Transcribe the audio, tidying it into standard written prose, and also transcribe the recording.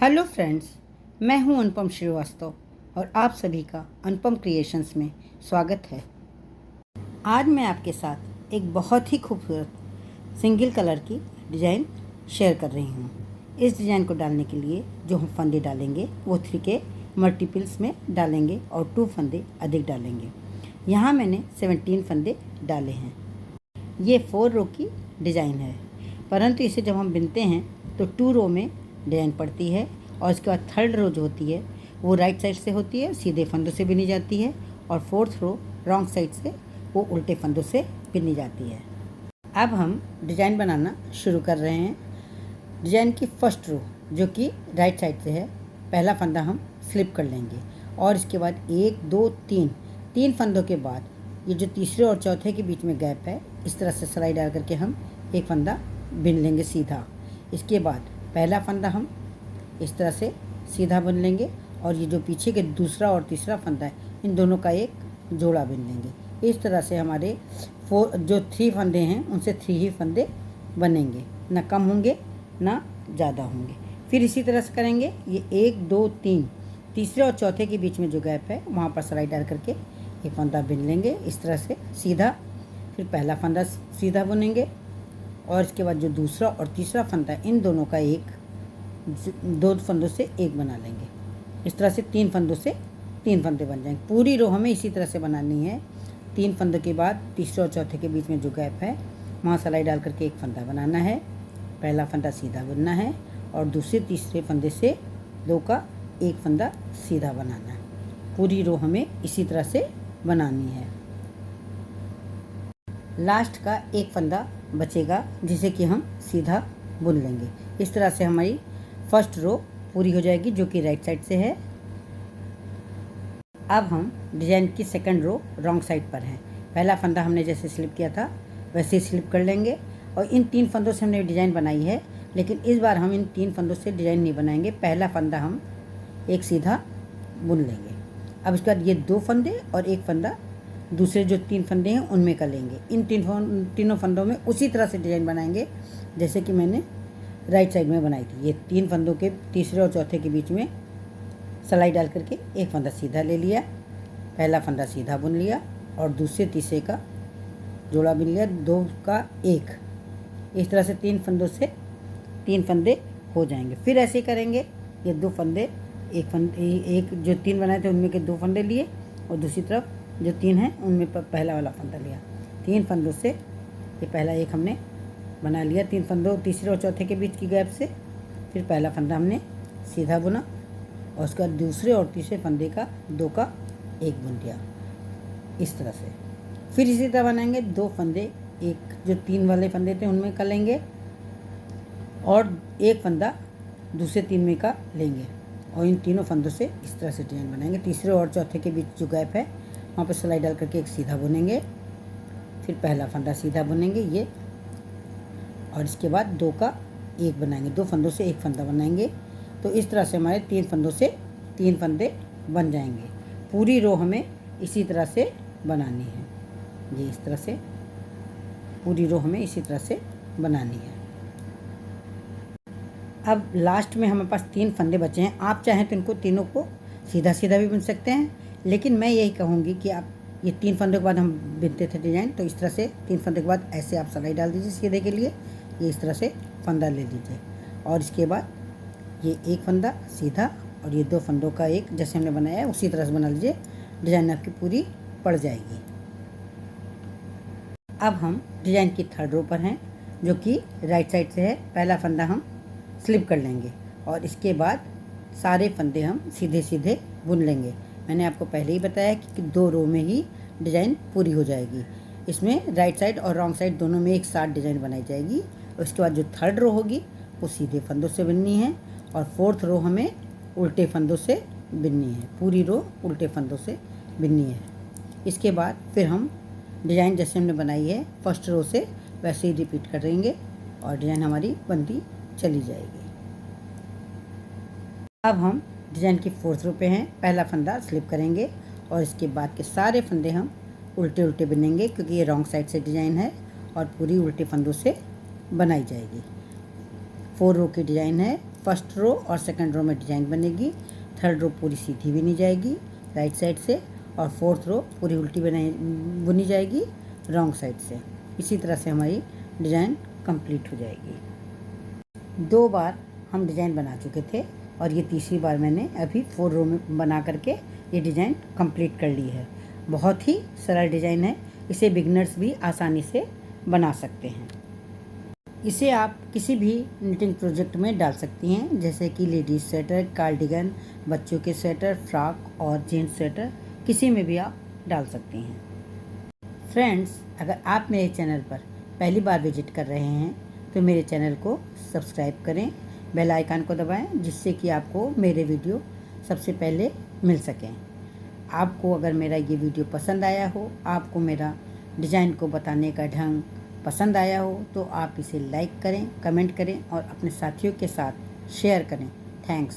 Hello friends, मैं हूं अनुपम श्रीवास्तव और आप सभी का अनुपम क्रिएशंस में स्वागत है। आज मैं आपके साथ एक बहुत ही खूबसूरत सिंगल कलर की डिज़ाइन शेयर कर रही हूं। इस डिज़ाइन को डालने के लिए जो हम फंदे डालेंगे वो 3 के मल्टीपल्स में डालेंगे और 2 फंदे अधिक डालेंगे। यहाँ मैंने 17 फंदे डाले हैं। ये 4 रो की डिज़ाइन है, परंतु इसे जब हम बिनते हैं तो 2 रो में डिज़ाइन पड़ती है और इसके बाद 3rd रो जो होती है वो राइट साइड से होती है, सीधे फंदों से बिनी जाती है, और 4th रो रॉन्ग साइड से, वो उल्टे फंदों से बिनी जाती है। अब हम डिज़ाइन बनाना शुरू कर रहे हैं। डिज़ाइन की फर्स्ट रो जो कि राइट साइड से है, पहला फंदा हम स्लिप कर लेंगे और इसके बाद 1 2 3 फंदों के बाद ये जो तीसरे और चौथे के बीच में गैप है, इस तरह से सिलाई डाल करके हम एक फंदा बिन लेंगे सीधा। इसके बाद पहला फंदा हम इस तरह से सीधा बुन लेंगे और ये जो पीछे के दूसरा और तीसरा फंदा है, इन दोनों का एक जोड़ा बिन लेंगे। इस तरह से हमारे 3 फंदे हैं उनसे 3 ही फंदे बनेंगे, ना कम होंगे ना ज़्यादा होंगे। फिर इसी तरह से करेंगे। ये 1 2 3 तीसरे और चौथे के बीच में जो गैप है वहाँ पर सिलाई डाल करके एक फंदा बिन लेंगे इस तरह से सीधा। फिर पहला फंदा सीधा बुनेंगे और इसके बाद जो दूसरा और तीसरा फंदा है, इन दोनों का एक 2 फंदों से एक बना लेंगे। इस तरह से 3 फंदों से 3 फंदे बन जाएंगे। पूरी रो हमें इसी तरह से बनानी है। 3 फंदों के बाद तीसरे और चौथे के बीच में जो गैप है वहाँ सिलाई डाल करके एक फंदा बनाना है, पहला फंदा सीधा बुनना है और दूसरे तीसरे फंदे से 2 का एक फंदा सीधा बनाना है। पूरी रो हमें इसी तरह से बनानी है। लास्ट का एक फंदा बचेगा जिसे कि हम सीधा बुन लेंगे। इस तरह से हमारी फर्स्ट रो पूरी हो जाएगी जो कि राइट साइड से है। अब हम डिज़ाइन की सेकंड रो रॉन्ग साइड पर है। पहला फंदा हमने जैसे स्लिप किया था वैसे ही स्लिप कर लेंगे और इन 3 फंदों से हमने डिज़ाइन बनाई है, लेकिन इस बार हम इन 3 फंदों से डिज़ाइन नहीं बनाएंगे। पहला फंदा हम एक सीधा बुन लेंगे। अब इसके बाद ये 2 फंदे और एक फंदा दूसरे जो 3 फंदे हैं उनमें कर लेंगे। इन तीनों फंदों में उसी तरह से डिज़ाइन बनाएंगे जैसे कि मैंने राइट साइड में बनाई थी। ये 3 फंदों के तीसरे और चौथे के बीच में सिलाई डाल करके एक फंदा सीधा ले लिया, पहला फंदा सीधा बुन लिया और दूसरे तीसरे का जोड़ा बिन लिया, 2 का एक। इस तरह से 3 फंदों से 3 फंदे हो जाएंगे। फिर ऐसे करेंगे। ये 2 फंदे एक जो 3 बनाए थे उनमें के 2 फंदे लिए और दूसरी तरफ जो 3 हैं उनमें पहला वाला फंदा लिया। 3 फंदों से ये पहला एक हमने बना लिया, 3 फंदों तीसरे और चौथे के बीच की गैप से। फिर पहला फंदा हमने सीधा बुना और उसके बाद दूसरे और तीसरे फंदे का 2 का एक बुन दिया इस तरह से। फिर इसी तरह बनाएंगे। 2 फंदे एक जो 3 वाले फंदे थे उनमें कर लेंगे और एक फंदा दूसरे 3 में का लेंगे और इन तीनों फंदों से इस तरह से डिजाइन बनाएंगे। तीसरे और चौथे के बीच जो गैप है वहाँ पर सिलाई डाल करके एक सीधा बुनेंगे, फिर पहला फंदा सीधा बुनेंगे ये, और इसके बाद 2 का एक बनाएंगे। 2 फंदों से एक फंदा बनाएंगे। तो इस तरह से हमारे 3 फंदों से 3 फंदे बन जाएंगे। पूरी रो हमें इसी तरह से बनानी है। ये इस तरह से पूरी रो हमें इसी तरह से बनानी है। अब लास्ट में हमारे पास 3 फंदे बचे हैं। आप चाहें तो इनको तीनों को सीधा सीधा भी बुन सकते हैं, लेकिन मैं यही कहूँगी कि आप ये 3 फंदों के बाद हम बिनते थे डिज़ाइन, तो इस तरह से 3 फंदे के बाद ऐसे आप सिलाई डाल दीजिए सीधे के लिए। ये इस तरह से फंदा ले लीजिए और इसके बाद ये एक फंदा सीधा और ये 2 फंदों का एक जैसे हमने बनाया है उसी तरह से बना लीजिए। डिज़ाइन आपकी पूरी पड़ जाएगी। अब हम डिज़ाइन की 3rd रो पर हैं जो कि राइट साइड से है। पहला फंदा हम स्लिप कर लेंगे और इसके बाद सारे फंदे हम सीधे सीधे बुन लेंगे। मैंने आपको पहले ही बताया कि 2 रो में ही डिज़ाइन पूरी हो जाएगी। इसमें राइट साइड और रॉन्ग साइड दोनों में एक साथ डिज़ाइन बनाई जाएगी। उसके बाद जो 3rd रो होगी वो सीधे फंदों से बिननी है और 4th रो हमें उल्टे फंदों से बिननी है। पूरी रो उल्टे फंदों से बिननी है। इसके बाद फिर हम डिज़ाइन जैसे हमने बनाई है फर्स्ट रो से वैसे ही रिपीट करेंगे और डिज़ाइन हमारी बनती चली जाएगी। अब हम डिज़ाइन की 4th रो पे हैं। पहला फंदा स्लिप करेंगे और इसके बाद के सारे फंदे हम उल्टे उल्टे बिनेंगे क्योंकि ये रॉन्ग साइड से डिज़ाइन है और पूरी उल्टे फंदों से बनाई जाएगी। 4 रो की डिज़ाइन है फर्स्ट रो और सेकंड रो में डिजाइन बनेगी, थर्ड रो पूरी सीधी बुनी जाएगी राइट साइड से, और फोर्थ रो पूरी उल्टी बुनी जाएगी रॉन्ग साइड से। इसी तरह से हमारी डिज़ाइन कंप्लीट हो जाएगी। 2 बार हम डिज़ाइन बना चुके थे और ये तीसरी बार मैंने अभी 4 रो में बना करके ये डिज़ाइन कंप्लीट कर ली है। बहुत ही सरल डिज़ाइन है, इसे बिगनर्स भी आसानी से बना सकते हैं। इसे आप किसी भी निटिंग प्रोजेक्ट में डाल सकती हैं, जैसे कि लेडीज स्वेटर, कार्डिगन, बच्चों के स्वेटर, फ्रॉक और जेंट्स स्वेटर, किसी में भी आप डाल सकती हैं। फ्रेंड्स, अगर आप मेरे चैनल पर पहली बार विजिट कर रहे हैं तो मेरे चैनल को सब्सक्राइब करें, बेल आइकन को दबाएं, जिससे कि आपको मेरे वीडियो सबसे पहले मिल सकें। आपको अगर मेरा ये वीडियो पसंद आया हो, आपको मेरा डिज़ाइन को बताने का ढंग पसंद आया हो, तो आप इसे लाइक करें, कमेंट करें और अपने साथियों के साथ शेयर करें। थैंक्स।